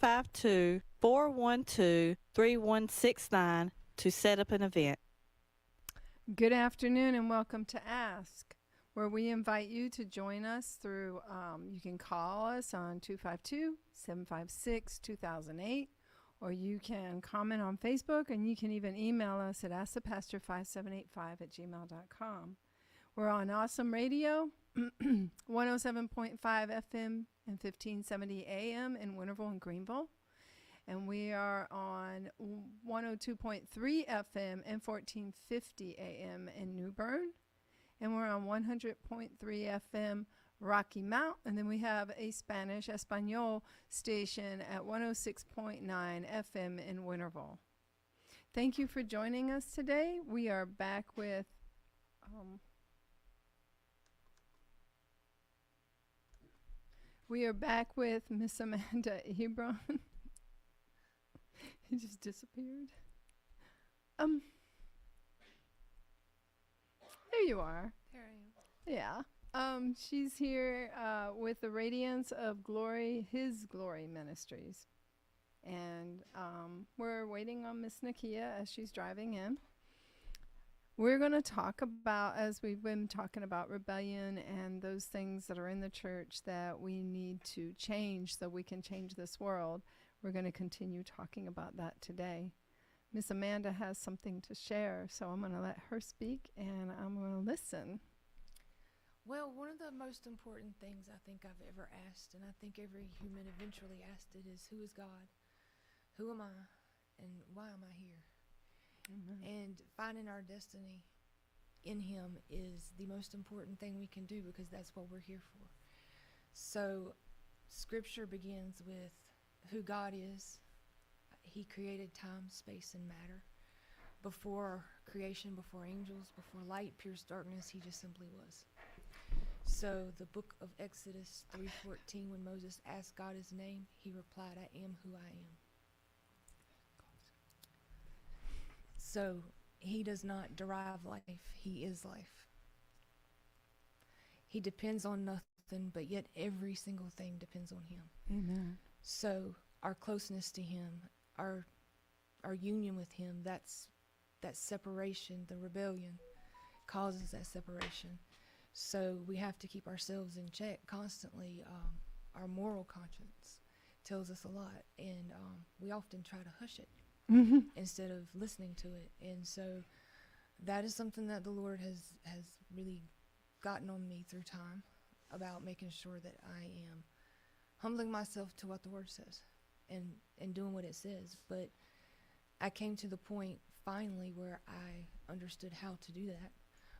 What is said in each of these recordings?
252-412-3169 to set up an event. Good afternoon and welcome to Ask, where we invite you to join us through, you can call us on 252-756-2008, or you can comment on Facebook, and you can even email us at askthepastor5785@gmail.com. We're on Awesome Radio, 107.5 FM and 1570 AM in Winterville and Greenville. And we are on 102.3 FM and 1450 AM in New Bern. And we're on 100.3 FM Rocky Mount. And then we have a Spanish Espanol station at 106.9 FM in Winterville. Thank you for joining us today. We are back with Miss Amanda Hebron. He just disappeared. There you are. There I am. Yeah. She's here with the Radiance of Glory, His Glory Ministries. And we're waiting on Miss Nakia as she's driving in. We're going to talk about, as we've been talking about rebellion and those things that are in the church that we need to change so we can change this world. We're going to continue talking about that today. Miss Amanda has something to share, so I'm going to let her speak and I'm going to listen. Well, one of the most important things I think I've ever asked, and I think every human eventually asked it, is who is God? Who am I? And why am I here? Amen. And finding our destiny in Him is the most important thing we can do, because that's what we're here for. So Scripture begins with who God is. He created time, space, and matter. Before creation, before angels, before light, pierced darkness, He just simply was. So the book of Exodus 3:14, when Moses asked God His name, He replied, I am who I am. So He does not derive life. He is life. He depends on nothing, but yet every single thing depends on Him. Amen. So our closeness to Him, our union with Him, that separation, the rebellion, causes that separation. So we have to keep ourselves in check constantly. Our moral conscience tells us a lot, and we often try to hush it instead of listening to it. And so that is something that the Lord has really gotten on me through time, about making sure that I am humbling myself to what the Word says and doing what it says. But I came to the point finally where I understood how to do that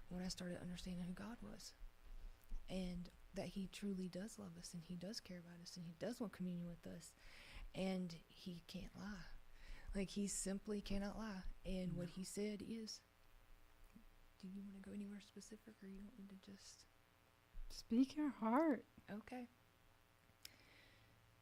when I started understanding who God was, and that He truly does love us, and He does care about us, and He does want communion with us, and He can't lie. Like, He simply cannot lie. And what He said is, do you want to go anywhere specific, or you want me to just Speak your heart. Okay.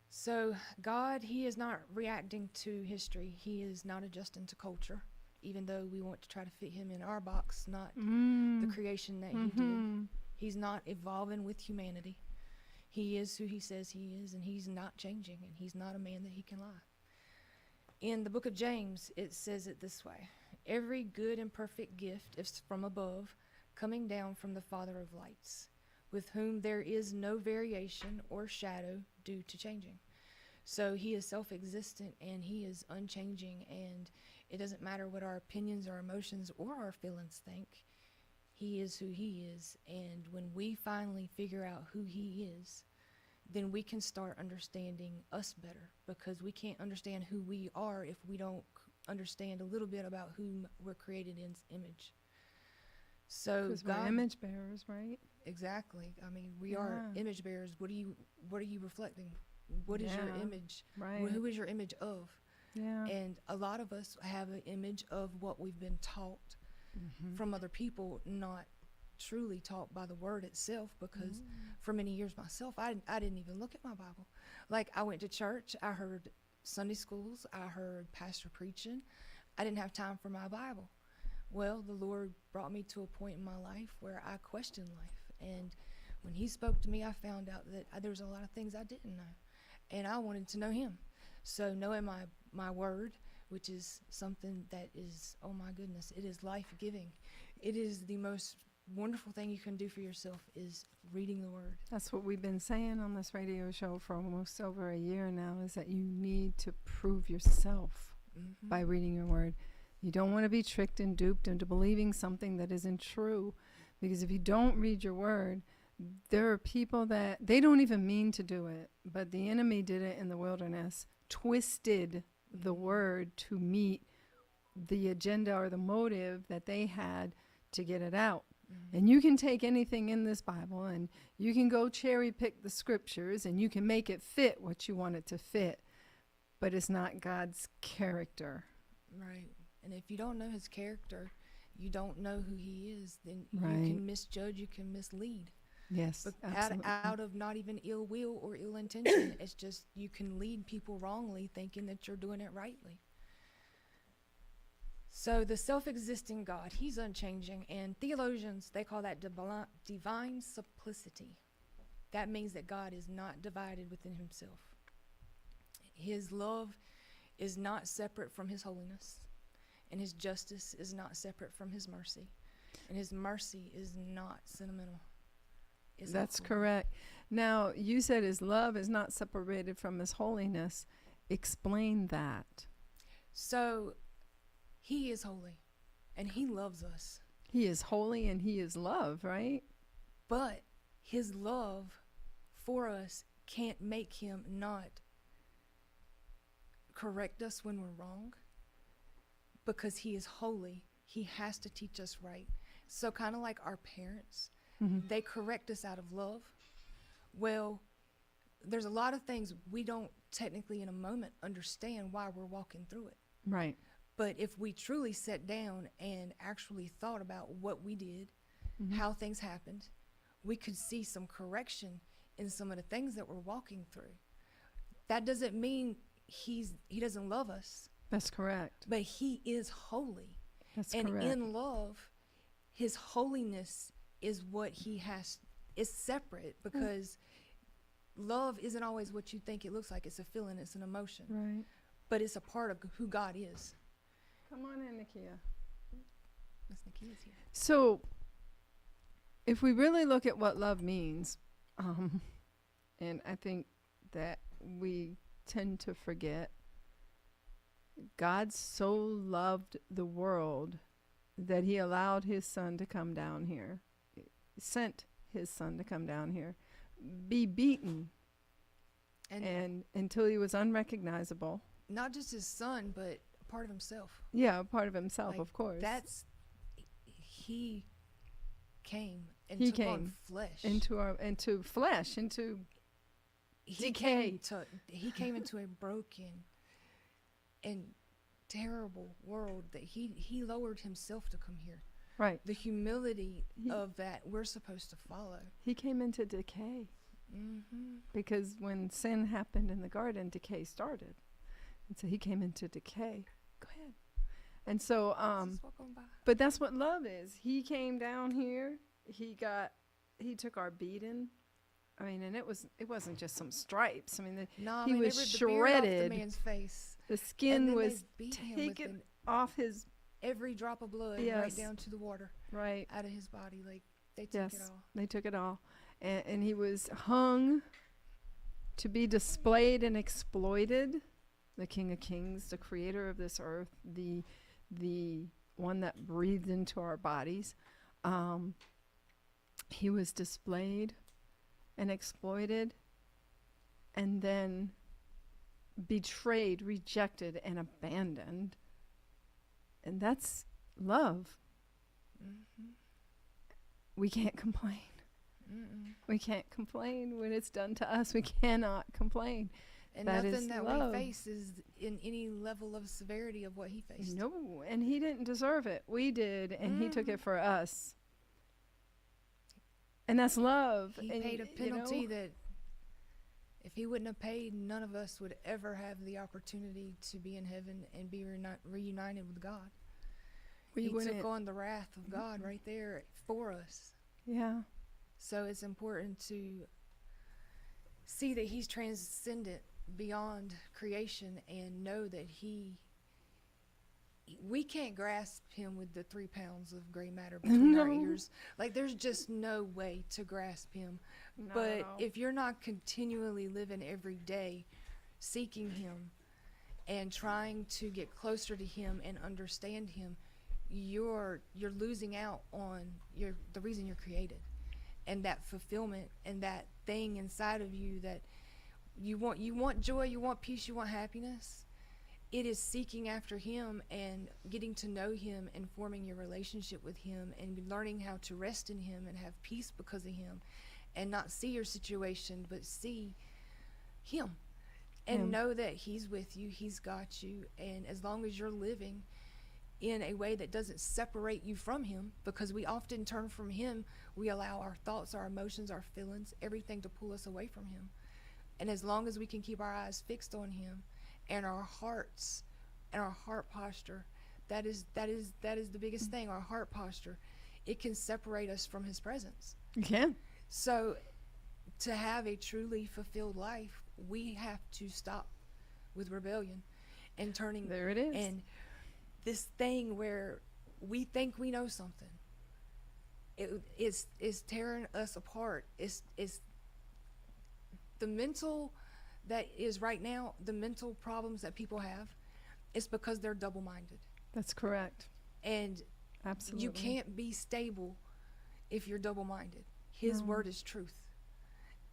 So God, He is not reacting to history. He is not adjusting to culture, even though we want to try to fit Him in our box, not the creation that He did. He's not evolving with humanity. He is who He says He is, and He's not changing, and He's not a man that He can lie. In the book of James, it says it this way: every good and perfect gift is from above, coming down from the Father of lights, with whom there is no variation or shadow due to changing. So He is self-existent, and He is unchanging, and it doesn't matter what our opinions, our emotions, or our feelings think. He is who He is, and when we finally figure out who He is, then we can start understanding us better, because we can't understand who we are if we don't understand a little bit about whom we're created in His image. So Because God, we're image bearers, right? exactly. I mean, we are image bearers. What are you reflecting? What is your image? Right. Who is your image of? Yeah. And a lot of us have an image of what we've been taught from other people, not truly taught by the Word itself, because for many years myself, I didn't even look at my Bible. Like, I went to church, I heard Sunday schools, I heard pastor preaching. I didn't have time for my Bible. Well, the Lord brought me to a point in my life where I questioned life. And when He spoke to me, I found out that there was a lot of things I didn't know. And I wanted to know Him. So knowing my word, which is something that is, oh my goodness, it is life-giving. It is the most wonderful thing you can do for yourself is reading the word. That's what we've been saying on this radio show for almost over a year now, is that you need to prove yourself Mm-hmm. by reading your word. You don't want to be tricked and duped into believing something that isn't true, because if you don't read your word, there are people that they don't even mean to do it, but the enemy did it in the wilderness, twisted the word to meet the agenda or the motive that they had to get it out. Mm-hmm. And you can take anything in this Bible and you can go cherry pick the scriptures and you can make it fit what you want it to fit, but it's not God's character. Right. And if you don't know his character, you don't know who he is, then Right. you can misjudge, you can mislead. Yes, But absolutely. out of not even ill will or ill intention, it's just you can lead people wrongly thinking that you're doing it rightly. So the self-existing God, he's unchanging, and theologians, they call that divine simplicity. That means that God is not divided within himself. His love is not separate from his holiness, and his justice is not separate from his mercy, and his mercy is not sentimental. It's That's absolute. correct. Now, you said his love is not separated from his holiness. Explain that. So he is holy, and he loves us, He is holy and he is love, right? but his love for us can't make him not correct us when we're wrong. Because he is holy, he has to teach us right. So kind of like our parents, Mm-hmm. they correct us out of love. Well, there's a lot of things we don't technically in a moment understand why we're walking through it. Right. But if we truly sat down and actually thought about what we did, Mhm. how things happened, we could see some correction in some of the things that we're walking through. That doesn't mean he doesn't love us, That's correct. but he is holy. That's And correct. in love, his holiness is what he has, is separate, because love isn't always what you think it looks like. It's a feeling, it's an emotion, Right. but it's a part of who God is. Come on in, Nakia. Miss Nikia's here. So, if we really look at what love means, and I think that we tend to forget, God so loved the world that he allowed his son to come down here, sent his son to come down here, be beaten, and until he was unrecognizable. not just his son, but a part of himself. Yeah, a part of himself, Like, of course. He came and He took on came flesh. into flesh, into he decay. he came into a broken and terrible world that he lowered himself to come here. right. The humility He- of that we're supposed to follow. He came into decay. Mm-hmm. Because when sin happened in the garden, decay started. And so he came into decay. Go ahead. And so, but that's what love is. He came down here. He took our beating. I mean, and it wasn't just some stripes. I mean, No, he they was ripped the beard off shredded. the man's face. the And skin then was they beat him taken with off his, every drop of blood right Yes. down to the water right. out of his body. Like, they took Yes, it all. they took it all. And he was hung to be displayed and exploited. The King of Kings, the creator of this earth, the one that breathed into our bodies. He was displayed and exploited and then betrayed, rejected, and abandoned. And that's love. Mm-hmm. We can't complain. Mm-mm. We can't complain when it's done to us. We cannot complain. And That is nothing that love. we face is in any level of severity of what he faced. No, and he didn't deserve it. We did, and he took it for us. And that's love. He and paid a you know, penalty that if he wouldn't have paid, none of us would ever have the opportunity to be in heaven and be reunited with God. we He wouldn't. took on the wrath of God right there for us. Yeah, So it's important to see that he's transcendent beyond creation and know that we can't grasp him with the 3 pounds of gray matter between our No. ears. Like, there's just no way to grasp him. Not But at all. if you're not continually living every day seeking him and trying to get closer to him and understand him, you're losing out on the reason you're created, and that fulfillment and that thing inside of you that you want joy, you want peace, you want happiness. It is seeking after him and getting to know him and forming your relationship with him and learning how to rest in him and have peace because of him, and not see your situation but see him and Him. know that he's with you, he's got you. And as long as you're living in a way that doesn't separate you from him, because we often turn from him, we allow our thoughts, our emotions, our feelings, everything to pull us away from him. And as long as we can keep our eyes fixed on him and our hearts and our heart posture, that is the biggest thing. Our heart posture, it can separate us from his presence. You can. So to have a truly fulfilled life, we have to stop with rebellion and turning There it is. and this thing where we think we know something. It's tearing us apart. It's the mental that is right now, the mental problems that people have, it's because they're double-minded. That's correct. And Absolutely. you can't be stable if you're double-minded. His No. word is truth.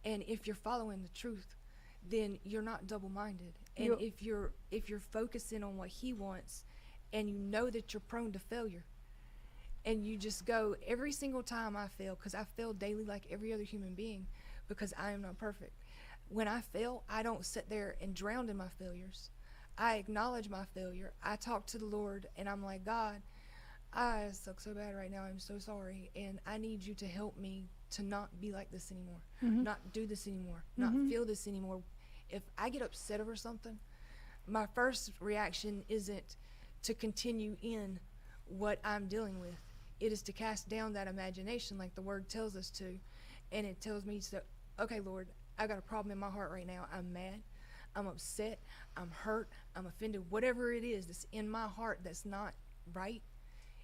And if you're following the truth, then you're not double-minded. And You're- if you're focusing on what he wants, and you know that you're prone to failure, and you just go, every single time I fail, because I fail daily like every other human being, because I am not perfect. When I fail, I don't sit there and drown in my failures. I acknowledge my failure. I talk to the Lord, and I'm like, God, I suck so bad right now. I'm so sorry, and I need you to help me to not be like this anymore, not do this anymore, not feel this anymore. If I get upset over something, my first reaction isn't to continue in what I'm dealing with. It is to cast down that imagination like the word tells us to. And it tells me to, okay, Lord, I got a problem in my heart right now. I'm mad, I'm upset, I'm hurt, I'm offended. Whatever it is that's in my heart that's not right,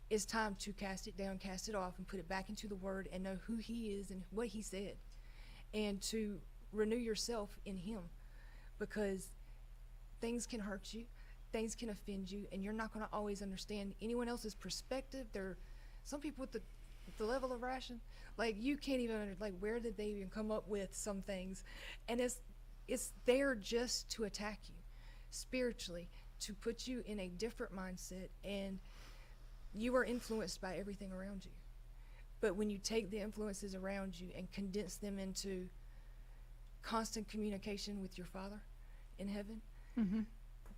it's time to cast it down, cast it off, and put it back into the word and know who he is and what he said. And to renew yourself in him, because things can hurt you, things can offend you, and you're not going to always understand anyone else's perspective. Some people with the level of ration, like, you can't even like, where did they even come up with some things? And it's there just to attack you spiritually, to put you in a different mindset, and you are influenced by everything around you. But when you take the influences around you and condense them into constant communication with your Father in heaven,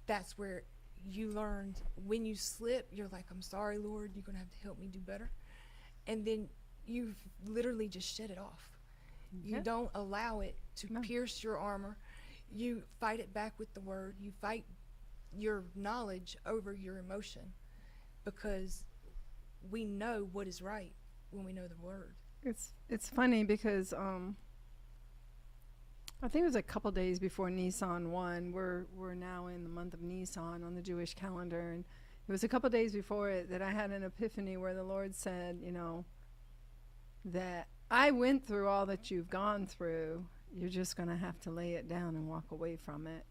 that's where you learned, when you slip, you're like, I'm sorry, Lord, you're going to have to help me do better. And then you literally just shed it off. Yeah. You don't allow it to No. pierce your armor. You fight it back with the word. You fight your knowledge over your emotion, because we know what is right when we know the word. It's funny because I think it was a couple days before Nisan 1. We're now in the month of Nisan on the Jewish calendar, and it was a couple days before it that I had an epiphany where the Lord said, that I went through all that you've gone through. You're just going to have to lay it down and walk away from it.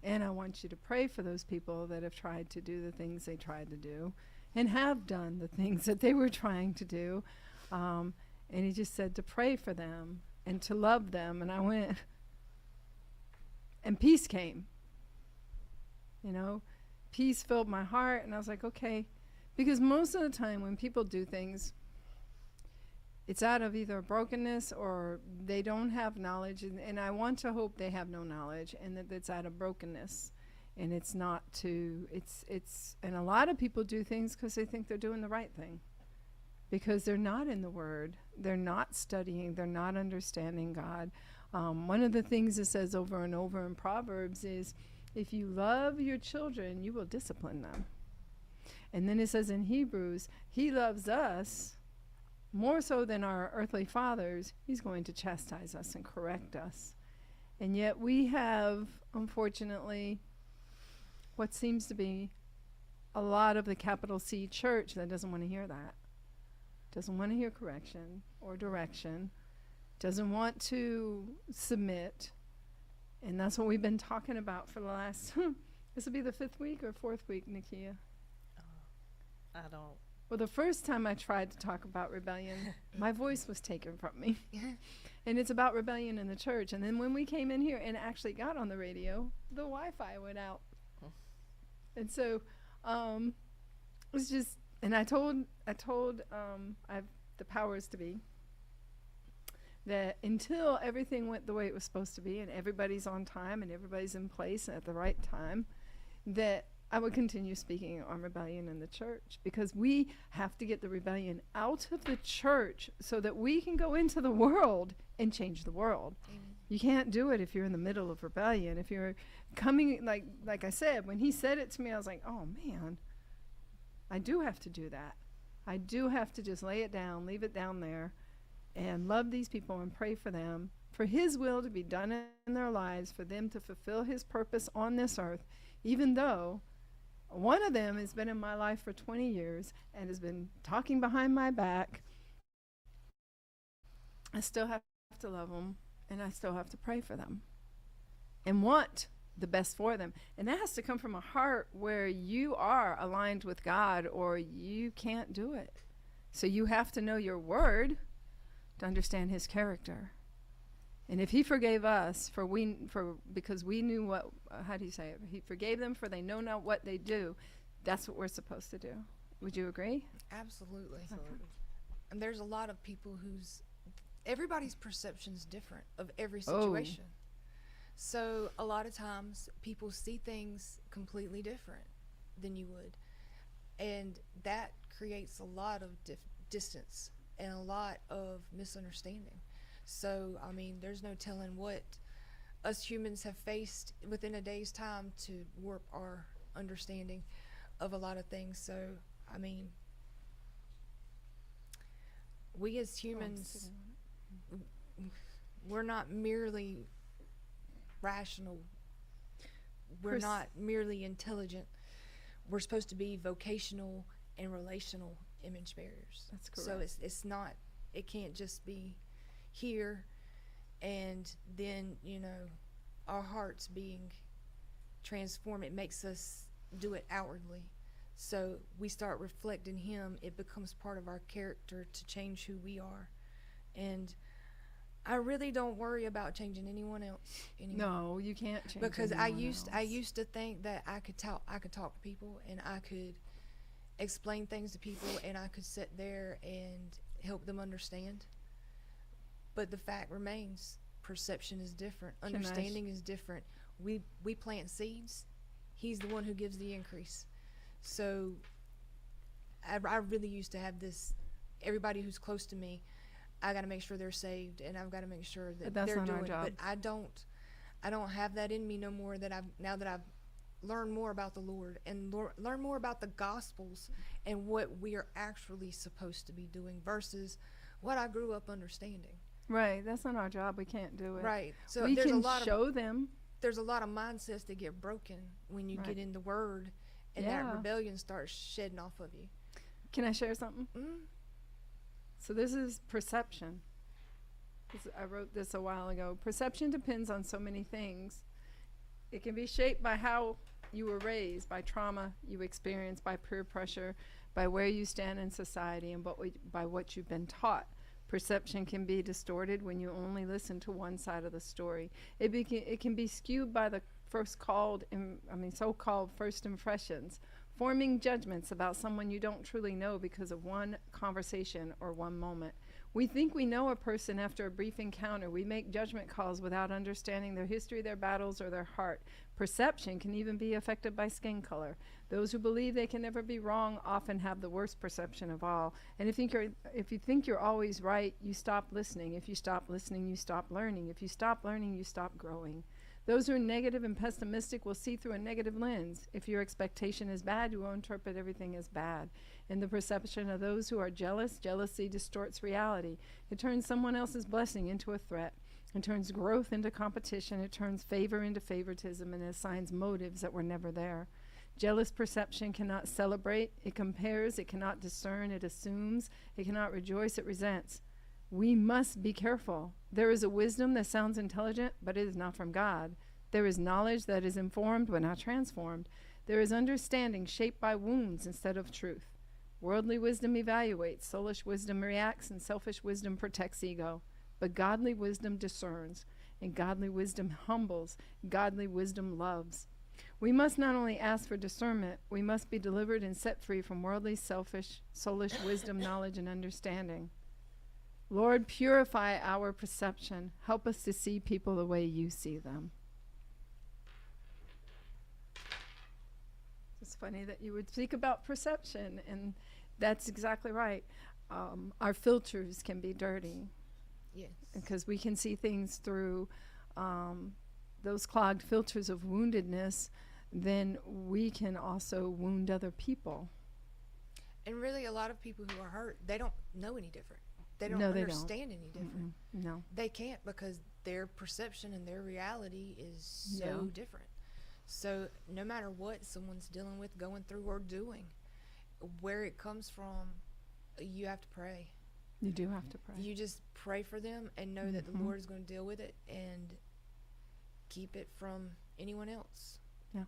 And I want you to pray for those people that have tried to do the things they tried to do and have done the things that they were trying to do. And he just said to pray for them and to love them. And I went, and peace came. Peace filled my heart. And I was like, okay. Because most of the time when people do things, it's out of either brokenness or they don't have knowledge. And I want to hope they have no knowledge and that it's out of brokenness. And it's not to, and a lot of people do things because they think they're doing the right thing. Because they're not in the Word. They're not studying. They're not understanding God. One of the things it says over and over in Proverbs is, if you love your children, you will discipline them. And then it says in Hebrews, he loves us more so than our earthly fathers. He's going to chastise us and correct us. And yet we have, unfortunately, what seems to be a lot of the capital C church that doesn't want to hear that. Doesn't want to hear correction or direction. Doesn't want to submit. And that's what we've been talking about for the last, this will be the 5th week or 4th week, Nakia? I don't. Well, the first time I tried to talk about rebellion, my voice was taken from me. And it's about rebellion in the church. And then when we came in here and actually got on the radio, the Wi-Fi went out. And so it's just, and I told I've the powers to be that until everything went the way it was supposed to be and everybody's on time and everybody's in place at the right time, that I would continue speaking on rebellion in the church, because we have to get the rebellion out of the church so that we can go into the world and change the world. Amen. You can't do it if you're in the middle of rebellion. If you're coming, like I said, when he said it to me, I was like, oh man, I do have to do that. I do have to just lay it down, leave it down there, and love these people and pray for them, for his will to be done in their lives, for them to fulfill his purpose on this earth, even though one of them has been in my life for 20 years and has been talking behind my back. I still have to love them, and I still have to pray for them and want the best for them. And that has to come from a heart where you are aligned with God, or you can't do it. So you have to know your word to understand his character. And if he forgave us because we knew what, how do you say it? He forgave them for they know not what they do. That's what we're supposed to do. Would you agree? Absolutely. Absolutely. And there's a lot of people everybody's perception's different of every Oh. situation. So a lot of times people see things completely different than you would. And that creates a lot of distance and a lot of misunderstanding. So, I mean, there's no telling what us humans have faced within a day's time to warp our understanding of a lot of things. So, I mean, we as humans, we're not merely rational. We're not merely intelligent. We're supposed to be vocational and relational image bearers. That's correct. So it's not, it can't just be here and then, our hearts being transformed. It makes us do it outwardly. So we start reflecting him. It becomes part of our character to change who we are. And I really don't worry about changing anyone else anymore. No, you can't change Because I used else. to think that I could talk to people, and I could explain things to people, and I could sit there and help them understand. But the fact remains, perception is different, understanding is different. We plant seeds. He's the one who gives the increase. So I really used to have this, everybody who's close to me, I got to make sure they're saved, and I've got to make sure that But that's they're not our doing. job. But I don't have that in me no more. Now that I've learned more about the Lord and learn more about the Gospels and what we are actually supposed to be doing versus what I grew up understanding. Right, that's not our job. We can't do it. Right. So We there's can a lot show them. there's a lot of mindsets that get broken when you Right. get in the Word, and Yeah. that rebellion starts shedding off of you. Can I share something? Mm. So this is perception. I wrote this a while ago. Perception depends on so many things. It can be shaped by how you were raised, by trauma you experienced, by peer pressure, by where you stand in society, and by what you've been taught. Perception can be distorted when you only listen to one side of the story. It can be skewed by the so-called first impressions, forming judgments about someone you don't truly know because of one conversation or one moment. We think we know a person after a brief encounter. We make judgment calls without understanding their history, their battles, or their heart. Perception can even be affected by skin color. Those who believe they can never be wrong often have the worst perception of all. And if you think you're always right, you stop listening. If you stop listening, you stop learning. If you stop learning, you stop growing. Those who are negative and pessimistic will see through a negative lens. If your expectation is bad, you will interpret everything as bad. In the perception of those who are jealous, jealousy distorts reality. It turns someone else's blessing into a threat. It turns growth into competition. It turns favor into favoritism and assigns motives that were never there. Jealous perception cannot celebrate. It compares. It cannot discern. It assumes. It cannot rejoice. It resents. We must be careful. There is a wisdom that sounds intelligent, but it is not from God. There is knowledge that is informed, but not transformed. There is understanding shaped by wounds instead of truth. Worldly wisdom evaluates. Soulish wisdom reacts, and selfish wisdom protects ego. But godly wisdom discerns, and godly wisdom humbles. Godly wisdom loves. We must not only ask for discernment, we must be delivered and set free from worldly, selfish, soulish wisdom, knowledge, and understanding. Lord, purify our perception. Help us to see people the way you see them. It's funny that you would speak about perception, and that's exactly right. Our filters can be dirty. Yes. Because we can see things through those clogged filters of woundedness, then we can also wound other people. And really, a lot of people who are hurt, they don't know any different. They don't No, they don't. understand any different. No. They can't, because their perception and their reality is so Yeah. different. So no matter what someone's dealing with, going through, or doing, where it comes from, you have to pray. You do have to pray. You just pray for them and know that the Lord is going to deal with it and keep it from anyone else. Yeah.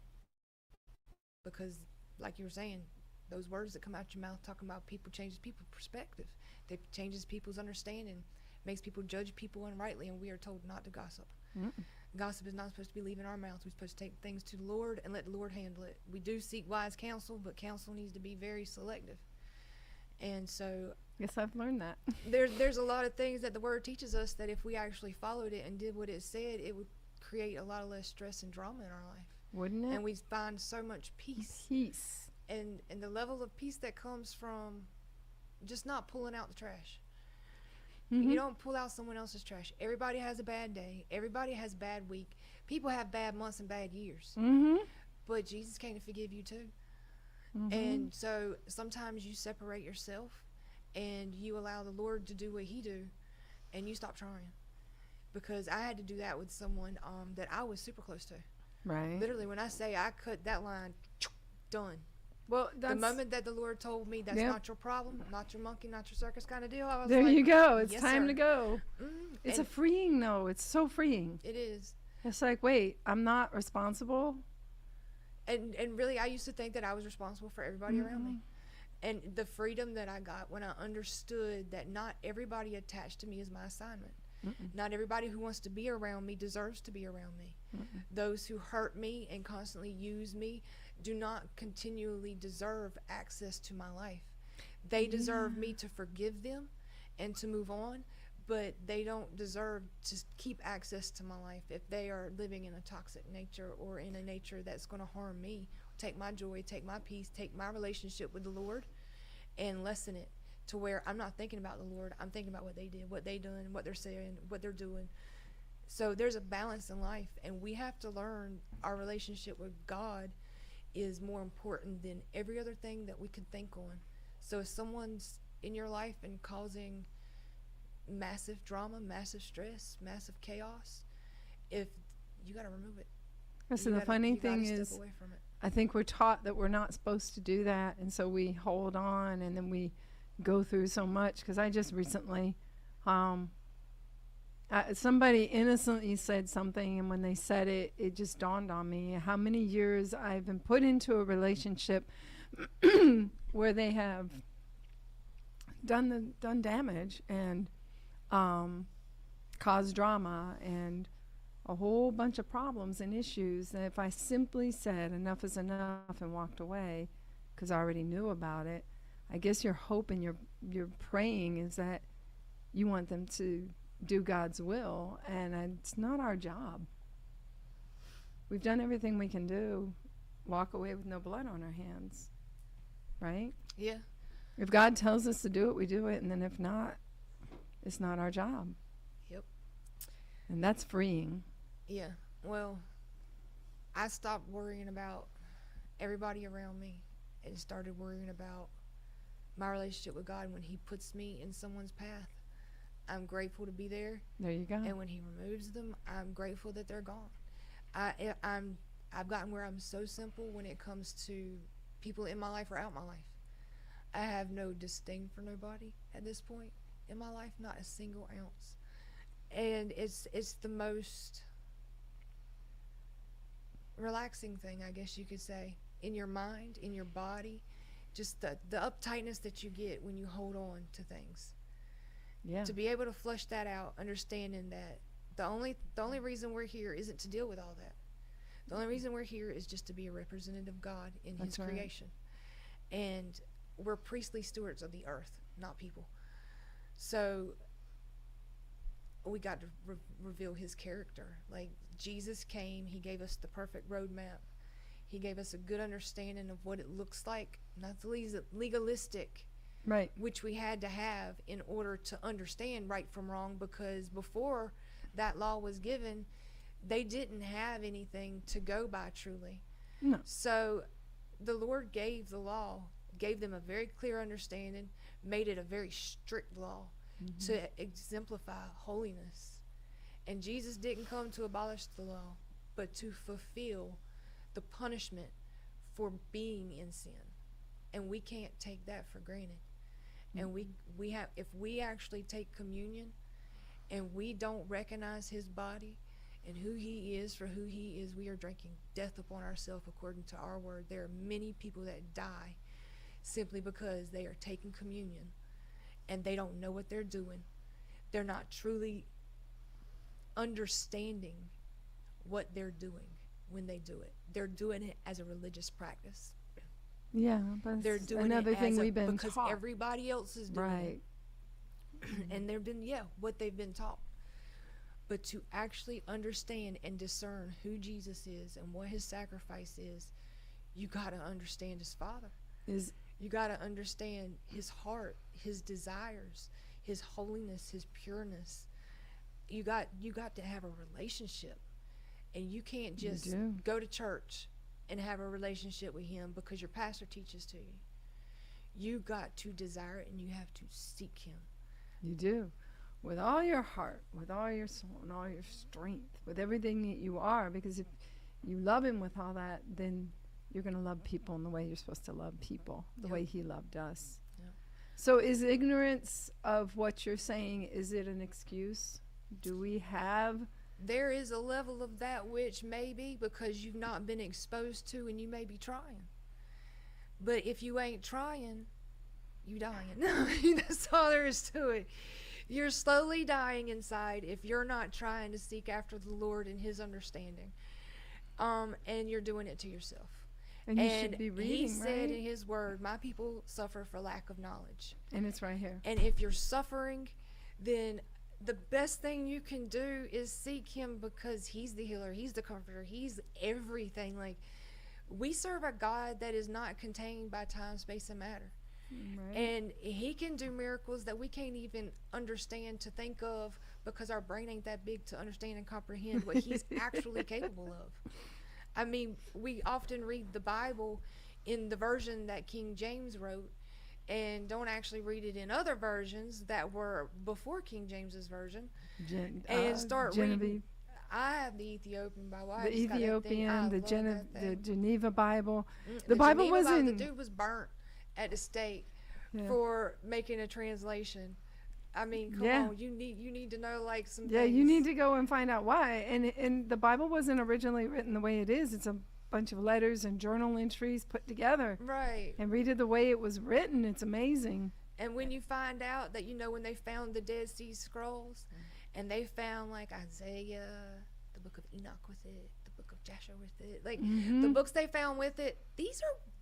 Because, like you were saying, those words that come out your mouth talking about people changes people's perspective. They changes people's understanding, makes people judge people unrightly, and we are told not to gossip. Gossip is not supposed to be leaving our mouths. We're supposed to take things to the Lord and let the Lord handle it. We do seek wise counsel, but counsel needs to be very selective. And so Yes, I've learned that. there's a lot of things that the Word teaches us that if we actually followed it and did what it said, it would create a lot of less stress and drama in our life. Wouldn't it? And we find so much peace. Peace. And the level of peace that comes from just not pulling out the trash. You don't pull out someone else's trash. Everybody has a bad day. Everybody has a bad week. People have bad months and bad years. But Jesus came to forgive you too. And so sometimes you separate yourself and you allow the Lord to do what he do, and you stop trying. Because I had to do that with someone that I was super close to. Right. Literally, when I say I cut that line, done. Well, The moment that the Lord told me that's not your problem, not your monkey, not your circus kind of deal, I was there like, you go. It's yes, time sir. to go. It's a And freeing, though. It's so freeing. it is. It's like, wait, I'm not responsible. And really, I used to think that I was responsible for everybody around me. And the freedom that I got when I understood that not everybody attached to me is my assignment. Not everybody who wants to be around me deserves to be around me. Those who hurt me and constantly use me do not continually deserve access to my life. They deserve me to forgive them and to move on, but they don't deserve to keep access to my life if they are living in a toxic nature or in a nature that's going to harm me, take my joy, take my peace, take my relationship with the Lord, and lessen it to where I'm not thinking about the Lord. I'm thinking about what they did, what they done, what they're saying, what they're doing. So there's a balance in life, and we have to learn our relationship with God is more important than every other thing that we could think on. So if someone's in your life and causing massive drama, massive stress, massive chaos, if you got to remove it. So the funny thing step is, away from it. I think we're taught that we're not supposed to do that, and so we hold on, and then we go through so much. Because I just recently, somebody innocently said something, and when they said it, it just dawned on me how many years I've been put into a relationship where they have done damage and caused drama and a whole bunch of problems and issues. And if I simply said enough is enough and walked away because I already knew about it, I guess your hope and your praying is that you want them to do God's will, and it's not our job. We've done everything we can do. Walk away with no blood on our hands, right? Yeah. If God tells us to do it, we do it, and then if not, it's not our job. Yep. And that's freeing. Yeah. Well, I stopped worrying about everybody around me and started worrying about my relationship with God. When he puts me in someone's path, I'm grateful to be there. There you go. And when he removes them, I'm grateful that they're gone. I've gotten where I'm so simple when it comes to people in my life or out my life. I have no disdain for nobody at this point in my life, not a single ounce. And it's the most relaxing thing, I guess you could say, in your mind, in your body, just the uptightness that you get when you hold on to things. Yeah. To be able to flush that out, understanding that the only reason we're here isn't to deal with all that. The only reason we're here is just to be a representative of God in That's his right. creation. And we're priestly stewards of the earth, not people. So we got to reveal his character. Like, Jesus came, he gave us the perfect roadmap. He gave us a good understanding of what it looks like, not the legalistic, Right. which we had to have in order to understand right from wrong, because before that law was given, they didn't have anything to go by truly. No. So the Lord gave the law, gave them a very clear understanding, made it a very strict law to exemplify holiness. And Jesus didn't come to abolish the law, but to fulfill the punishment for being in sin. And we can't take that for granted. And we have, if we actually take communion and we don't recognize his body and who he is for who he is, we are drinking death upon ourselves according to our word. There are many people that die simply because they are taking communion and they don't know what they're doing. They're not truly understanding what they're doing when they do it. They're doing it as a religious practice. Yeah, but They're it's doing another it thing as we've been because taught. everybody else is doing Right. it. And they've been, what they've been taught. But to actually understand and discern who Jesus is and what his sacrifice is, you got to understand his Father. You got to understand his heart, his desires, his holiness, his pureness. You got to have a relationship. And you can't just go to church and have a relationship with him because your pastor teaches to you. You got to desire it and you have to seek him. You do. With all your heart, with all your soul, and all your strength, with everything that you are, because if you love him with all that, then you're going to love people in the way you're supposed to love people, the way he loved us. Yep. So is ignorance of what you're saying, is it an excuse? Do we have... There is a level of that which may be because you've not been exposed to, and you may be trying. But if you ain't trying, you dying. That's all there is to it. You're slowly dying inside if you're not trying to seek after the Lord and his understanding. And you're doing it to yourself. And you should be reading, he said right? in his word, my people suffer for lack of knowledge. And it's right here. And if you're suffering, then the best thing you can do is seek him, because he's the healer, he's the comforter, he's everything. Like, we serve a God that is not contained by time, space, and matter. Right. And he can do miracles that we can't even understand to think of, because our brain ain't that big to understand and comprehend what he's actually capable of. I mean, we often read the Bible in the version that King James wrote and don't actually read it in other versions that were before King James's version, and start Genevieve, reading. I have the Ethiopian Bible. I the just got that thing. Ethiopian, I the, love that the thing. Geneva Bible. Mm, The Bible Geneva wasn't... The dude was burnt at the stake Yeah. for making a translation. I mean, come Yeah. on, you need to know like some Yeah, things. you need to go and find out why. And the Bible wasn't originally written the way it is. It's a bunch of letters and journal entries put together. Right. And read it the way it was written. It's amazing. And when you find out that, when they found the Dead Sea Scrolls, and they found like Isaiah, the book of Enoch with it, the book of Joshua with it, like the books they found with it,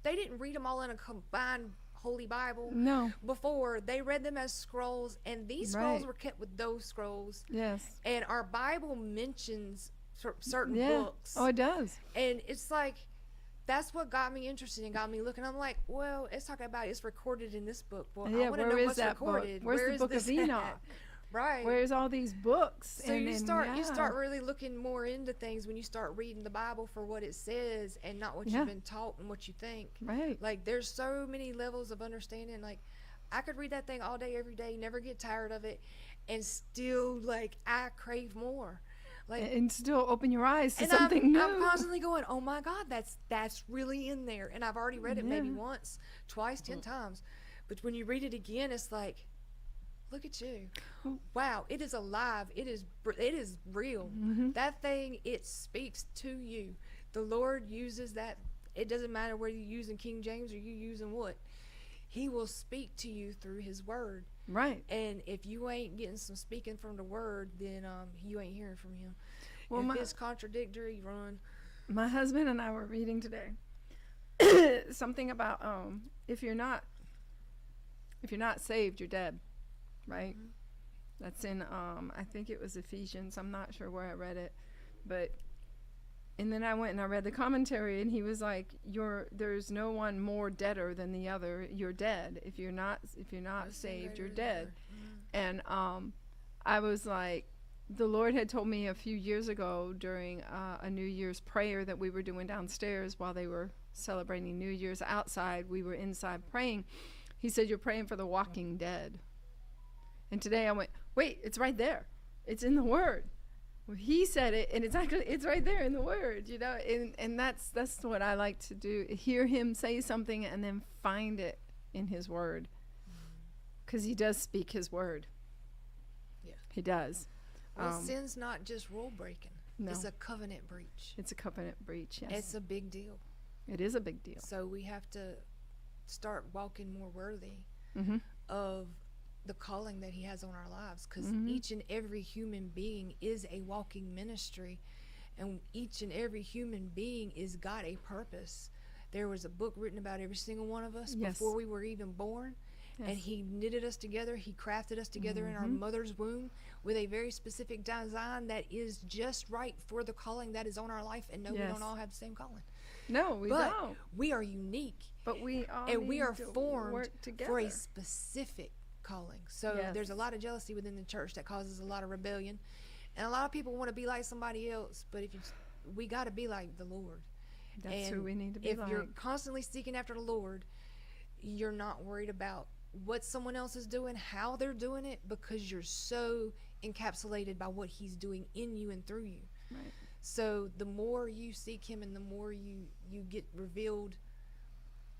they didn't read them all in a combined Holy Bible. No. Before, they read them as scrolls, and these scrolls Right. were kept with those scrolls. Yes. And our Bible mentions certain Yeah. books. Oh, it does. And it's like, that's what got me interested and got me looking. I'm like, well, it's talking about it's recorded in this book. Well, Yeah, I want to where know is what's that book? recorded. Where's Where the is book this of at? Enoch? Right. Where's all these books? So you start yeah. really looking more into things when you start reading the Bible for what it says and not what Yeah. you've been taught and what you think. Right. Like, there's so many levels of understanding. Like, I could read that thing all day, every day, never get tired of it. and still like I crave more. Like, And still open your eyes to and something I'm new. constantly going, oh my God, that's really in there. And I've already read it maybe Yeah. once, twice, 10 times. But when you read it again, it's like, look at you. Wow, it is alive. It is real. That thing, it speaks to you. The Lord uses that. It doesn't matter whether you're using King James or you using what. He will speak to you through his word. Right. And if you ain't getting some speaking from the word, then you ain't hearing from him. Well, If it's contradictory, run. my husband and I were reading today something about if you're not saved, you're dead, right? That's in I think it was Ephesians. I'm not sure where I read it, but and then I went and I read the commentary, and he was like, there's no one more deader than the other. You're dead if you're not saved. You're dead. And I was like, the Lord had told me a few years ago during a New Year's prayer that we were doing downstairs while they were celebrating New Year's outside. We were inside praying. He said, you're praying for the walking dead. And today I went, wait, it's right there. It's in the Word. Well, he said it, and it's right there in the Word, you know. And that's what I like to do. Hear him say something and then find it in his Word. Because he does speak his Word. Yeah. He does. Well, sin's not just rule breaking. No. It's a covenant breach. It's a covenant breach, yes. It's a big deal. It is a big deal. So we have to start walking more worthy Mm-hmm. of the calling that he has on our lives, because Mhm. each and every human being is a walking ministry, and each and every human being is got a purpose. There was a book written about every single one of us Yes. before we were even born. Yes. And he knitted us together. He crafted us together in our mother's womb with a very specific design that is just right for the calling that is on our life. And no, we Yes. don't all have the same calling. No, we But don't. we are unique, But we all and we need are to formed work together. for a specific calling. So Yes. there's a lot of jealousy within the church that causes a lot of rebellion. And a lot of people want to be like somebody else, but we got to be like the Lord. That's And who we need to be if like. you're constantly seeking after the Lord, you're not worried about what someone else is doing, how they're doing it, because you're so encapsulated by what he's doing in you and through you. Right. So the more you seek him and the more you get revealed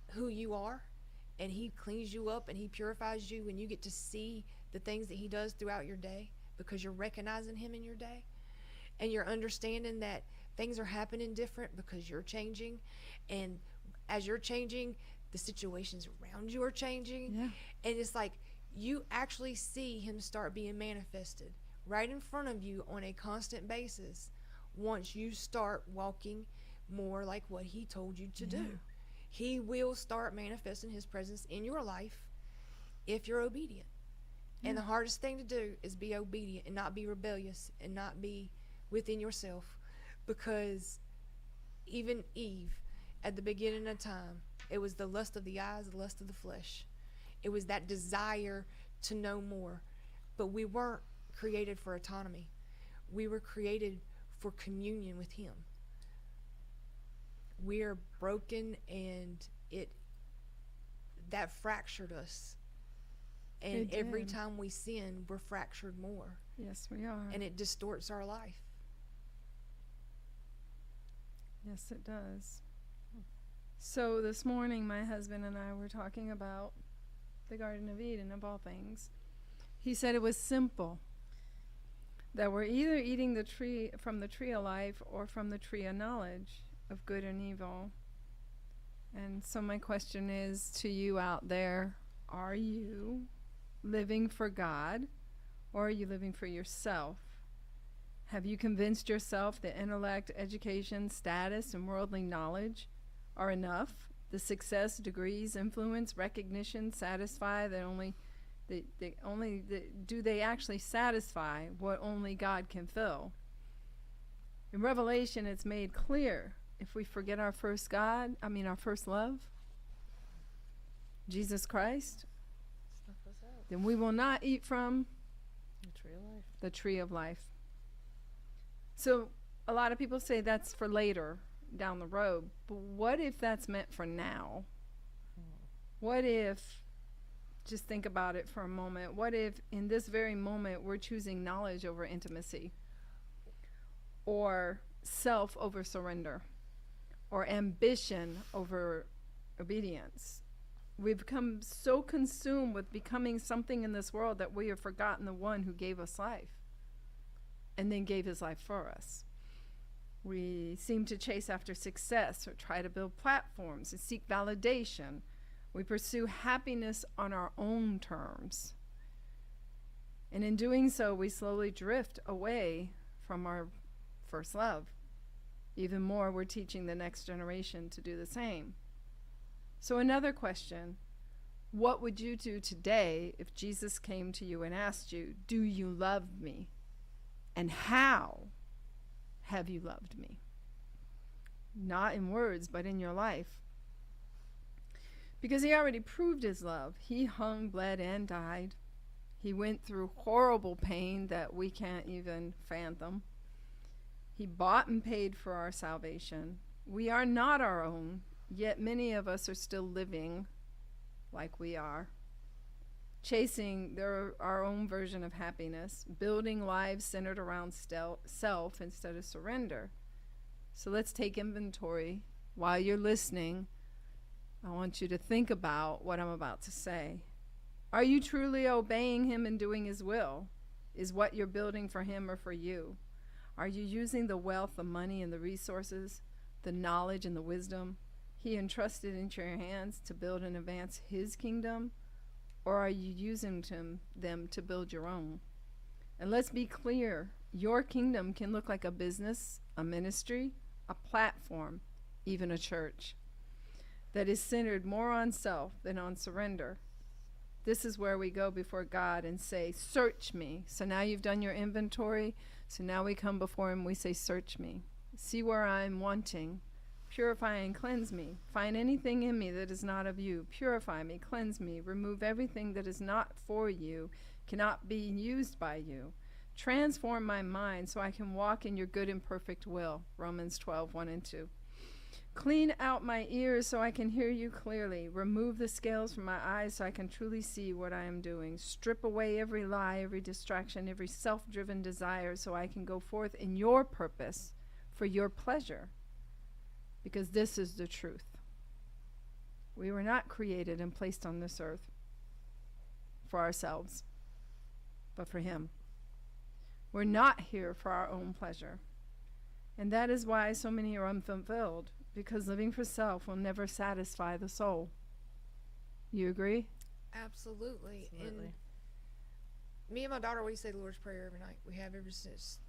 who you are, and he cleans you up and he purifies you, and you get to see the things that he does throughout your day because you're recognizing him in your day, and you're understanding that things are happening different because you're changing, and as you're changing, the situations around you are changing. Yeah. And it's like you actually see him start being manifested right in front of you on a constant basis once you start walking more like what he told you to do. He will start manifesting his presence in your life if you're obedient. And the hardest thing to do is be obedient and not be rebellious and not be within yourself, because even Eve, at the beginning of time, it was the lust of the eyes, the lust of the flesh. It was that desire to know more. But we weren't created for autonomy. We were created for communion with him. We are broken, and that fractured us. And It every did. time we sin, we're fractured more. Yes, we are. And it distorts our life. Yes, it does. So this morning, my husband and I were talking about the Garden of Eden, of all things. He said it was simple. That we're either eating from the tree of life or from the tree of knowledge of good and evil. And so my question is to you out there, are you living for God, or are you living for yourself? Have you convinced yourself that intellect, education, status, and worldly knowledge are enough? The success, degrees, influence, recognition satisfy do they actually satisfy what only God can fill? In Revelation, it's made clear, if we forget our first love, Jesus Christ, Snuff us out. then we will not eat from The tree of life. the tree of life. So a lot of people say that's for later down the road, but what if that's meant for now? What if just think about it for a moment. What if in this very moment we're choosing knowledge over intimacy, or self over surrender, or ambition over obedience? We've become so consumed with becoming something in this world that we have forgotten the one who gave us life and then gave his life for us. We seem to chase after success or try to build platforms and seek validation. We pursue happiness on our own terms. And in doing so, we slowly drift away from our first love. Even more, we're teaching the next generation to do the same. So another question, what would you do today if Jesus came to you and asked you, do you love me? And how have you loved me? Not in words, but in your life. Because he already proved his love. He hung, bled, and died. He went through horrible pain that we can't even fathom. He bought and paid for our salvation. We are not our own, yet many of us are still living like we are, chasing our own version of happiness, building lives centered around self instead of surrender. So let's take inventory. While you're listening, I want you to think about what I'm about to say. Are you truly obeying him and doing his will? Is what you're building for him or for you? Are you using the wealth, the money, and the resources, the knowledge and the wisdom he entrusted into your hands to build and advance his kingdom? Or are you using them to build your own? And let's be clear, your kingdom can look like a business, a ministry, a platform, even a church that is centered more on self than on surrender. This is where we go before God and say, search me. So now you've done your inventory. So now we come before him, we say, search me. See where I'm wanting. Purify and cleanse me. Find anything in me that is not of you. Purify me, cleanse me. Remove everything that is not for you, cannot be used by you. Transform my mind so I can walk in your good and perfect will. Romans 12:1 and 2. Clean out my ears so I can hear you clearly. Remove the scales from my eyes so I can truly see what I am doing. Strip away every lie, every distraction, every self-driven desire so I can go forth in your purpose for your pleasure. Because this is the truth. We were not created and placed on this earth for ourselves, but for him. We're not here for our own pleasure. And that is why so many are unfulfilled, because living for self will never satisfy the soul. You agree? Absolutely. Absolutely. And me and my daughter, we say the Lord's Prayer every night. We have ever since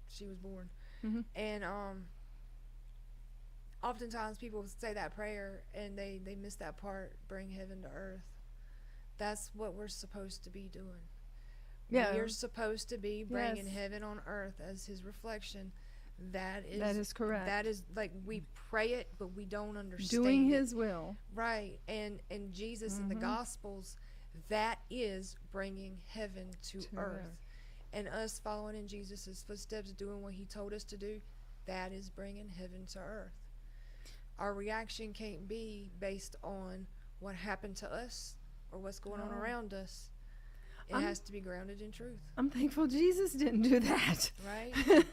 she was born. Mm-hmm. And oftentimes people say that prayer and they miss that part, bring heaven to earth. That's what we're supposed to be doing. Yeah. We're supposed to be bringing Yes. heaven on earth as his reflection. That is correct. That is, like, we pray it, but we don't understand Doing it. his will. Right. And Jesus in the Gospels, that is bringing heaven to earth. And us following in Jesus' footsteps, doing what he told us to do, that is bringing heaven to earth. Our reaction can't be based on what happened to us or what's going on around us. It has to be grounded in truth. I'm thankful Jesus didn't do that. Right?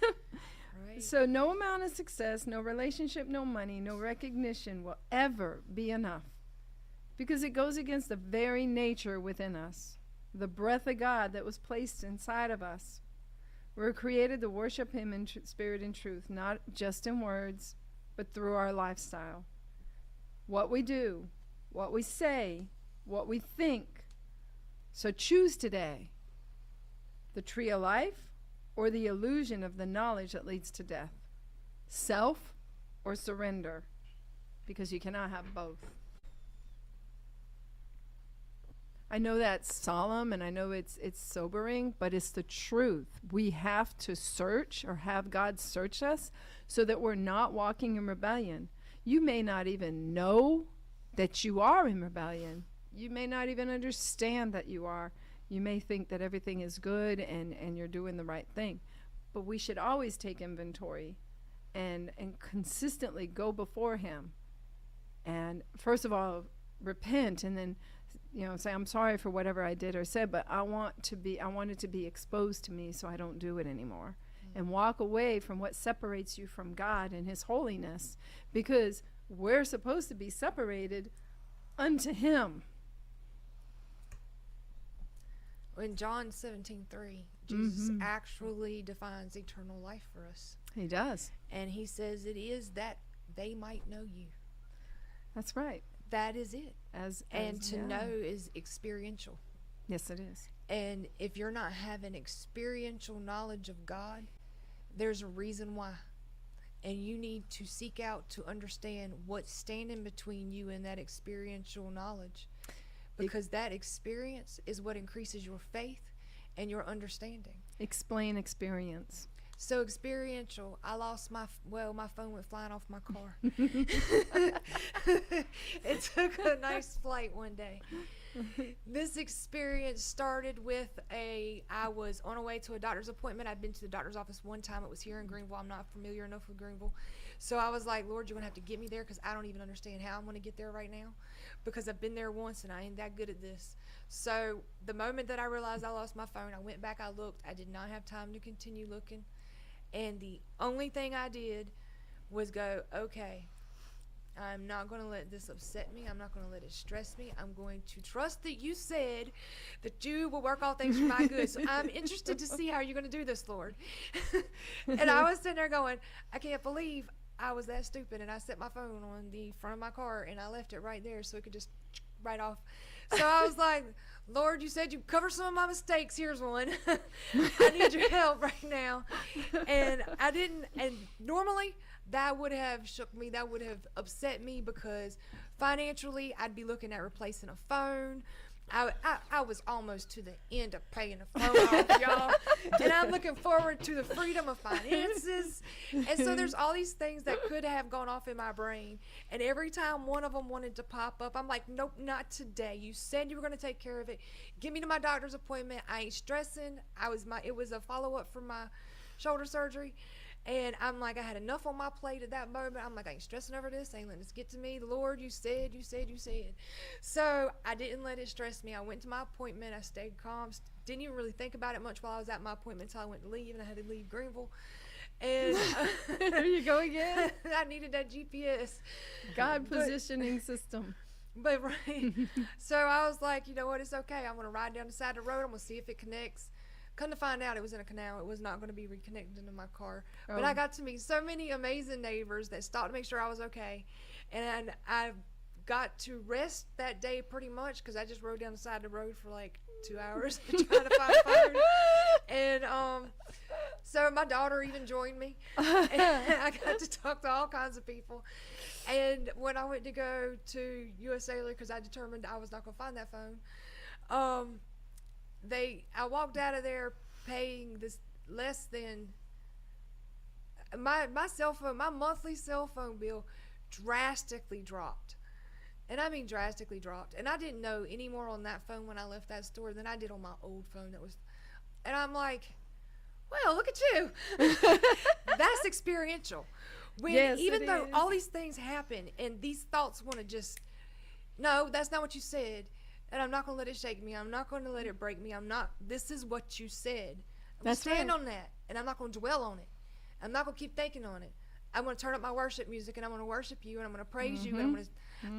Right. So no amount of success, no relationship, no money, no recognition will ever be enough, because it goes against the very nature within us, the breath of God that was placed inside of us. We're created to worship him in spirit and truth, not just in words, but through our lifestyle. What we do, what we say, what we think. So choose today the tree of life or the illusion of the knowledge that leads to death. Self or surrender, because you cannot have both. I know that's solemn and I know it's sobering, but it's the truth. We have to search, or have God search us, so that we're not walking in rebellion. You may not even know that you are in rebellion. You may not even understand that you are. You may think that everything is good and you're doing the right thing. But we should always take inventory and consistently go before him. And first of all, repent, and then say I'm sorry for whatever I did or said, but I want it to be exposed to me so I don't do it anymore. And walk away from what separates you from God and his holiness, because we're supposed to be separated unto him. In John 17:3, Jesus actually defines eternal life for us. He does. And he says it is that they might know you. That's right. That is it. And to yeah. know is experiential. Yes, it is. And if you're not having experiential knowledge of God, there's a reason why. And you need to seek out to understand what's standing between you and that experiential knowledge. Because that experience is what increases your faith and your understanding. Explain experience. So experiential, I lost my phone went flying off my car. It took a nice flight one day. This experience started with I was on a way to a doctor's appointment. I'd been to the doctor's office one time. It was here in Greenville. I'm not familiar enough with Greenville. So I was like, Lord, you're going to have to get me there because I don't even understand how I'm going to get there right now because I've been there once and I ain't that good at this. So the moment that I realized I lost my phone, I went back, I looked. I did not have time to continue looking. And the only thing I did was go, okay, I'm not going to let this upset me. I'm not going to let it stress me. I'm going to trust that you said that you will work all things for my good. So I'm interested to see how you're going to do this, Lord. And I was sitting there going, I can't believe I was that stupid. And I set my phone on the front of my car and I left it right there so it could just right off. So I was like, Lord, you said you'd cover some of my mistakes. Here's one. I need your help right now. And I didn't. And normally that would have shook me. That would have upset me because financially I'd be looking at replacing a phone. I was almost to the end of paying a phone off, y'all. And I'm looking forward to the freedom of finances. And so there's all these things that could have gone off in my brain. And every time one of them wanted to pop up, I'm like, nope, not today. You said you were going to take care of it. Get me to my doctor's appointment. I ain't stressing. It was a follow-up from my shoulder surgery. And I'm like, I had enough on my plate at that moment. I'm like, I ain't stressing over this. I ain't letting this get to me. Lord, you said. So I didn't let it stress me. I went to my appointment. I stayed calm. Didn't even really think about it much while I was at my appointment until I went to leave, and I had to leave Greenville. And there you go again. I needed that GPS. God positioning system. But right. So I was like, you know what? It's okay. I'm going to ride down the side of the road. I'm going to see if it connects. Come to find out, it was in a canal. It was not going to be reconnected into my car. Oh. But I got to meet so many amazing neighbors that stopped to make sure I was okay. And I got to rest that day pretty much because I just rode down the side of the road for like 2 hours trying to find phone. And so my daughter even joined me. And I got to talk to all kinds of people. And when I went to go to U.S. Sailor, because I determined I was not going to find that phone, I walked out of there paying this less than my cell phone. My monthly cell phone bill drastically dropped, and I mean drastically dropped. And I didn't know any more on that phone when I left that store than I did on my old phone. And I'm like, well, look at you. That's experiential. Yes, Even though is. all these things happen, and these thoughts want to just, no, that's not what you said. And I'm not going to let it shake me. I'm not going to let it break me. This is what you said. I'm going to stand on that. And I'm not going to dwell on it. I'm not going to keep thinking on it. I'm going to turn up my worship music and I'm going to worship you and I'm going to praise you. And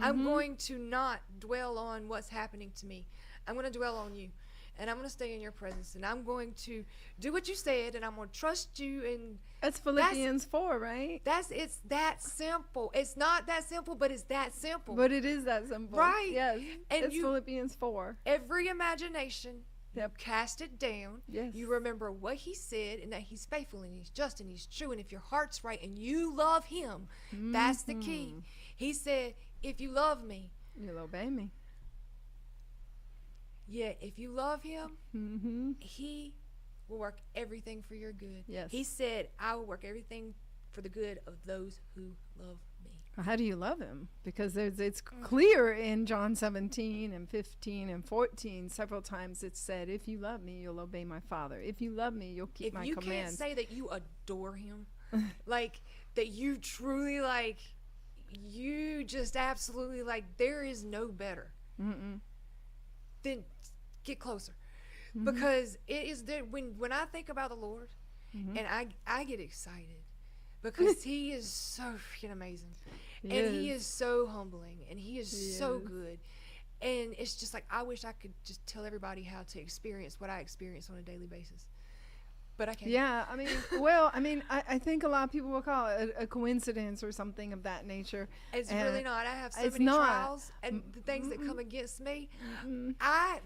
I'm going to not dwell on what's happening to me. I'm going to dwell on you. And I'm going to stay in your presence. And I'm going to do what you said. And I'm going to trust you. And that's Philippians 4, right? It's that simple. It's not that simple, but it's that simple. But it is that simple. Right. Yes. And it's Philippians 4. Every imagination, you cast it down. Yes. You remember what he said and that he's faithful and he's just and he's true. And if your heart's right and you love him, that's the key. He said, if you love me, you'll obey me. Yeah, if you love him, he will work everything for your good. Yes. He said, I will work everything for the good of those who love me. How do you love him? Because it's clear in John 17 and 15 and 14, several times it's said, if you love me, you'll obey my Father. If you love me, you'll keep my commands. If you can't say that you adore him, like that you truly you just absolutely there is no better. then get closer. Mm-hmm. Because it is there when I think about the Lord, Mm-hmm. and I get excited because he is so freaking amazing. And he is so humbling, and he is so good. And it's just like, I wish I could just tell everybody how to experience what I experience on a daily basis. But I can't. Yeah, I mean, well, I mean, I think a lot of people will call it a coincidence or something of that nature. It's And really not. I have so it's many not. trials and the things that come against me. I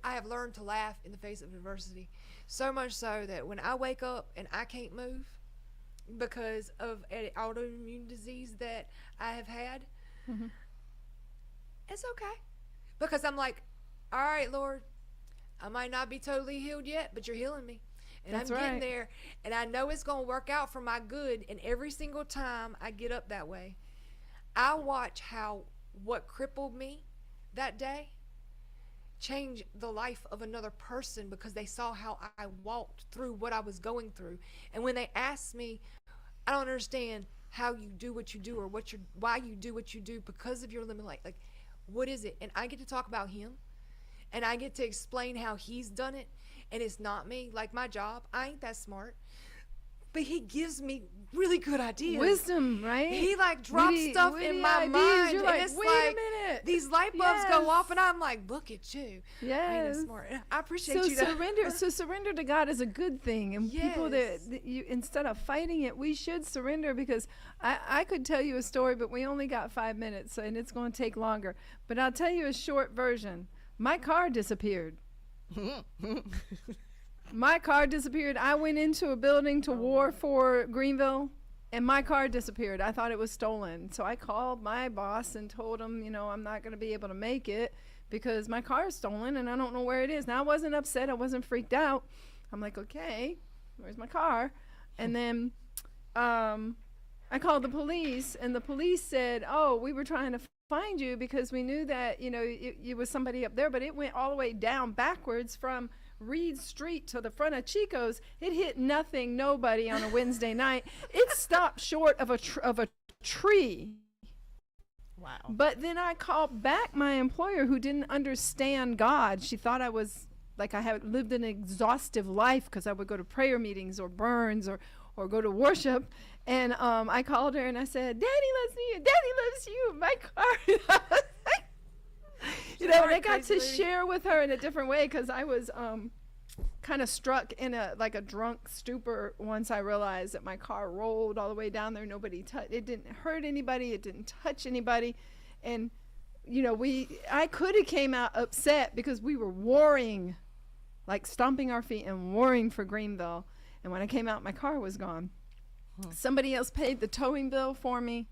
have learned to laugh in the face of adversity. So much so that when I wake up and I can't move because of an autoimmune disease that I have had, it's okay. Because I'm like, all right, Lord, I might not be totally healed yet, but you're healing me. And That's I'm getting right. there, and I know it's going to work out for my good. And every single time I get up that way, I watch how what crippled me that day change the life of another person because they saw how I walked through what I was going through. And when they asked me, I don't understand how you do what you do or why you do what you do because of your limit. Like, what is it? And I get to talk about him, and I get to explain how he's done it. And it's not me. Like my job, I ain't that smart, but he gives me really good ideas. Wisdom, right? He like drops stuff in witty my ideas. mind, You're and like, it's wait like a minute. these light bulbs Yes. go off, and I'm like, look at you. I ain't Yes. that smart. I appreciate So you. surrender to God is a good thing, and people Yes. that you, instead of fighting it, we should surrender. Because I could tell you a story, but we only got 5 minutes, and it's going to take longer. But I'll tell you a short version. My car disappeared. My car disappeared. I went into a building to war for Greenville, and my car disappeared. I thought it was stolen. So I called my boss and told him, I'm not going to be able to make it because my car is stolen and I don't know where it is. Now, I wasn't upset. I wasn't freaked out. I'm like, okay, where's my car? And then I called the police, and the police said, oh, we were trying to find you because we knew that, it was somebody up there, but it went all the way down backwards from Reed Street to the front of Chico's. It hit nothing, nobody on a Wednesday night. It stopped short of a tree. Wow. But then I called back my employer, who didn't understand God. She thought I was like, I had lived an exhaustive life because I would go to prayer meetings or burns or go to worship. And I called her and I said, Daddy loves me and Daddy loves you. My car. And I got to share with her in a different way because I was kind of struck in a drunk stupor once I realized that my car rolled all the way down there. Nobody touched. It didn't hurt anybody. It didn't touch anybody. And I could have came out upset because we were warring, like stomping our feet and warring for Greenville. And when I came out, my car was gone. Somebody else paid the towing bill for me.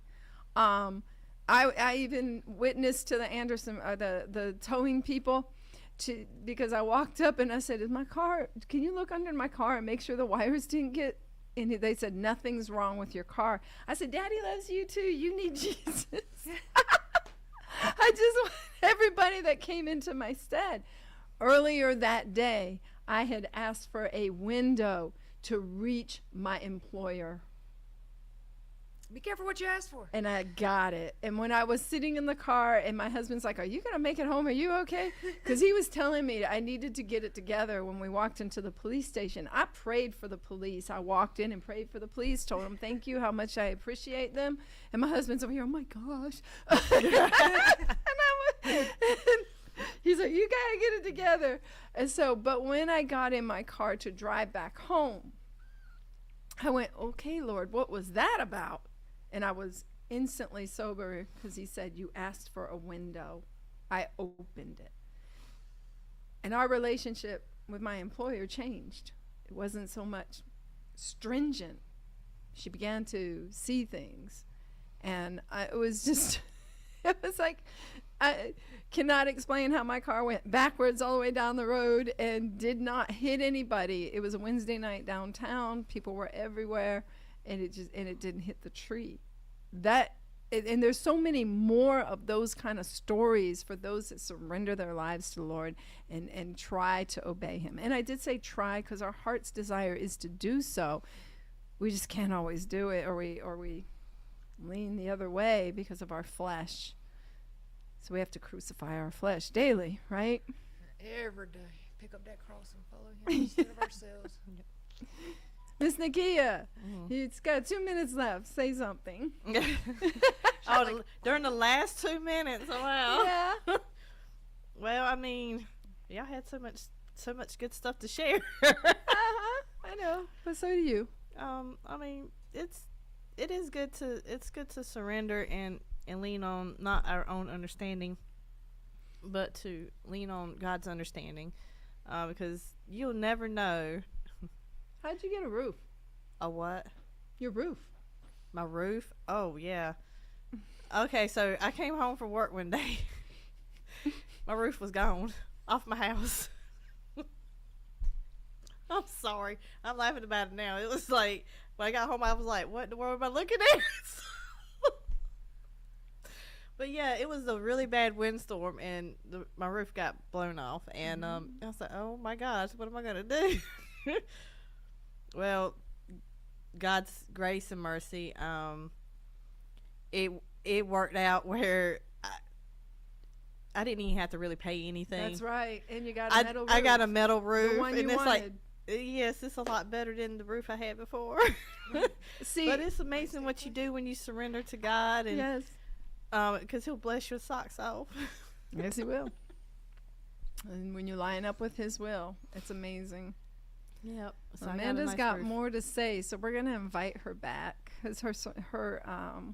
I even witnessed to the Anderson, the towing people, because I walked up and I said, "Is my car? Can you look under my car and make sure the wires didn't get?" And they said, "Nothing's wrong with your car." I said, "Daddy loves you too. You need Jesus." I just want everybody that came into my stead. Earlier that day, I had asked for a window to reach my employer. Be careful what you ask for. And I got it. And when I was sitting in the car and my husband's like, "Are you going to make it home? Are you okay?" Because he was telling me I needed to get it together when we walked into the police station. I prayed for the police. I walked in and prayed for the police, told them thank you, how much I appreciate them. And my husband's over here, "Oh my gosh." and he's like, "You got to get it together." And so, but when I got in my car to drive back home, I went, "Okay, Lord, what was that about?" And I was instantly sober because he said, "You asked for a window. I opened it." And our relationship with my employer changed. It wasn't so much stringent. She began to see things. And it was just, it was like, I cannot explain how my car went backwards all the way down the road and did not hit anybody. It was a Wednesday night downtown. People were everywhere. And it didn't hit the tree. And there's so many more of those kind of stories for those that surrender their lives to the Lord and try to obey him. And I did say try because our heart's desire is to do so. We just can't always do it, or we lean the other way because of our flesh. So we have to crucify our flesh daily, right? Every day. Pick up that cross and follow him instead of ourselves. Miss Nakia, Mhm. it's got 2 minutes left. Say something. Oh, during the last 2 minutes. Oh, wow. Yeah. Well, I mean, y'all had so much good stuff to share. I know, but so do you. I mean, it is good to surrender and lean on not our own understanding, but to lean on God's understanding, because you'll never know. How'd you get a roof? A what? Your roof. My roof? Oh yeah. Okay, so I came home from work one day. My roof was gone off my house. I'm sorry. I'm laughing about it now. It was like when I got home, I was like, "What in the world am I looking at?" But yeah, it was a really bad windstorm, and my roof got blown off. And I was like, "Oh my gosh, what am I gonna do?" Well, God's grace and mercy, it worked out where I didn't even have to really pay anything. That's right. And you got a metal roof. I got a metal roof, The one you and it's wanted. like, yes, it's a lot better than the roof I had before. See, But it's amazing what you do when you surrender to God, and yes. because He'll bless your socks off. Yes, he will. And when you line up with his will, it's amazing. Yep. So Amanda's got more to say, so we're going to invite her back because her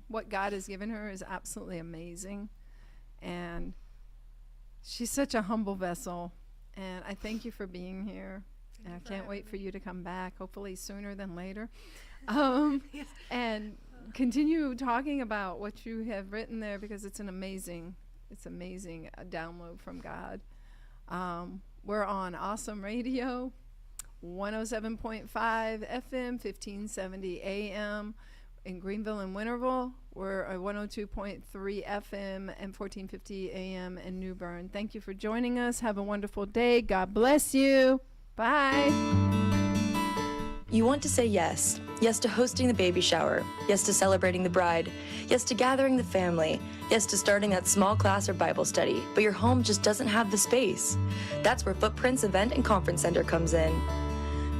what God has given her is absolutely amazing. And she's such a humble vessel. And I thank you for being here. And I can't wait for you to come back, hopefully sooner than later. And continue talking about what you have written there because it's amazing download from God. We're on Awesome Radio, 107.5 FM, 1570 AM in Greenville and Winterville. We're at 102.3 FM and 1450 AM in New Bern. Thank you for joining us. Have a wonderful day. God bless you. Bye. You want to say yes. Yes to hosting the baby shower. Yes to celebrating the bride. Yes to gathering the family. Yes to starting that small class or Bible study. But your home just doesn't have the space. That's where Footprints Event and Conference Center comes in.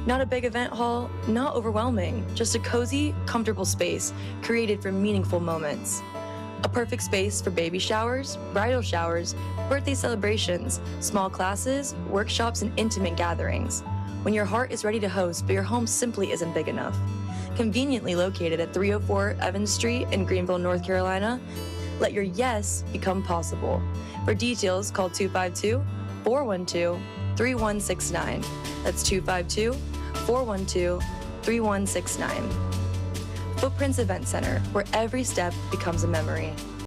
Not a big event hall, not overwhelming. Just a cozy, comfortable space created for meaningful moments. A perfect space for baby showers, bridal showers, birthday celebrations, small classes, workshops, and intimate gatherings. When your heart is ready to host, but your home simply isn't big enough. Conveniently located at 304 Evans Street in Greenville, North Carolina, let your yes become possible. For details, call 252-412-3169. That's 252-412-3169. Footprints Event Center, where every step becomes a memory.